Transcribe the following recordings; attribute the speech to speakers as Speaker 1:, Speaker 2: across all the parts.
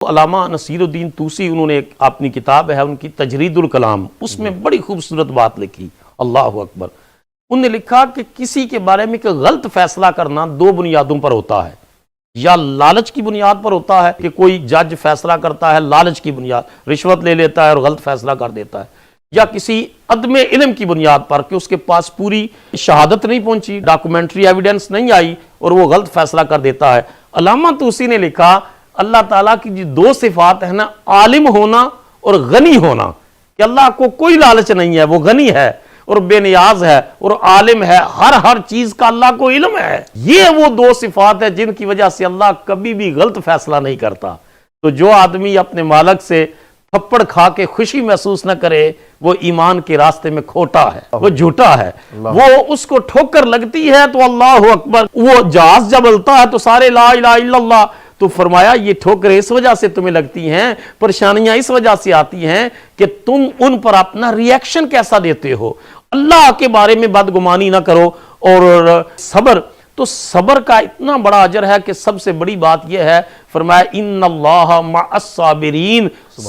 Speaker 1: علامہ نصیر الدین طوسی انہوں نے ایک اپنی کتاب ہے ان کی تجرید الکلام، اس میں بڑی خوبصورت بات لکھی، اللہ اکبر۔ انہوں نے لکھا کہ کسی کے بارے میں کہ غلط فیصلہ کرنا دو بنیادوں پر ہوتا ہے، یا لالچ کی بنیاد پر ہوتا ہے کہ کوئی جج فیصلہ کرتا ہے لالچ کی بنیاد، رشوت لے لیتا ہے اور غلط فیصلہ کر دیتا ہے، یا کسی عدم علم کی بنیاد پر کہ اس کے پاس پوری شہادت نہیں پہنچی، ڈاکومنٹری ایویڈنس نہیں آئی اور وہ غلط فیصلہ کر دیتا ہے۔ علامہ طوسی نے لکھا اللہ تعالیٰ کی جو دو صفات ہیں نا، عالم ہونا اور غنی ہونا، کہ اللہ کو کوئی لالچ نہیں ہے، وہ غنی ہے اور بے نیاز ہے اور عالم ہے، ہر چیز کا اللہ کو علم ہے۔ یہ وہ دو صفات ہیں جن کی وجہ سے اللہ کبھی بھی غلط فیصلہ نہیں کرتا۔ تو جو آدمی اپنے مالک سے تھپڑ کھا کے خوشی محسوس نہ کرے، وہ ایمان کے راستے میں کھوٹا ہے، وہ جھوٹا ہے، وہ اس کو ٹھوکر لگتی ہے تو اللہ اکبر، وہ جہاز جب التا ہے تو سارے لا الہ الا اللہ، تو فرمایا یہ ٹھوکریں اس وجہ سے تمہیں لگتی ہیں، پریشانیاں اس وجہ سے آتی ہیں کہ تم ان پر اپنا ریئیکشن کیسا دیتے ہو۔ اللہ کے بارے میں بدگمانی نہ کرو۔ اور صبر، تو صبر کا اتنا بڑا اجر ہے کہ سب سے بڑی بات یہ ہے، فرمایا ان اللہ مع الصابرین،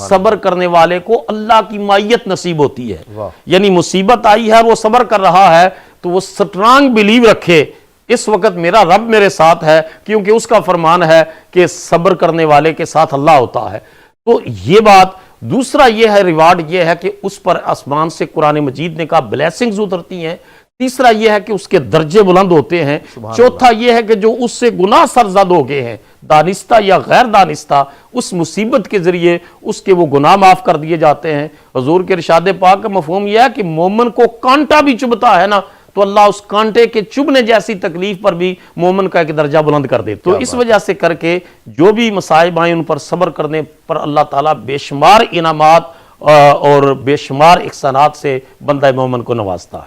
Speaker 1: صبر کرنے والے کو اللہ کی معیت نصیب ہوتی ہے۔ یعنی مصیبت آئی ہے، وہ صبر کر رہا ہے تو وہ سٹرانگ بلیو رکھے اس وقت میرا رب میرے ساتھ ہے، کیونکہ اس کا فرمان ہے کہ صبر کرنے والے کے ساتھ اللہ ہوتا ہے۔ تو یہ بات، دوسرا یہ ہے ریوارڈ یہ ہے کہ اس پر آسمان سے قرآن مجید نے کہا بلیسنگز اترتی ہیں۔ تیسرا یہ ہے کہ اس کے درجے بلند ہوتے ہیں۔ چوتھا یہ ہے کہ جو اس سے گناہ سرزد ہو گئے ہیں، دانستہ یا غیر دانستہ، اس مصیبت کے ذریعے اس کے وہ گناہ معاف کر دیے جاتے ہیں۔ حضور کے ارشاد پاک کا مفہوم یہ ہے کہ مومن کو کانٹا بھی چبھتا ہے نا، تو اللہ اس کانٹے کے چبھنے جیسی تکلیف پر بھی مومن کا ایک درجہ بلند کر دے۔ تو اس وجہ سے کر کے جو بھی مصائب آئیں ان پر صبر کرنے پر اللہ تعالیٰ بے شمار انعامات اور بے شمار احسانات سے بندہ مومن کو نوازتا ہے۔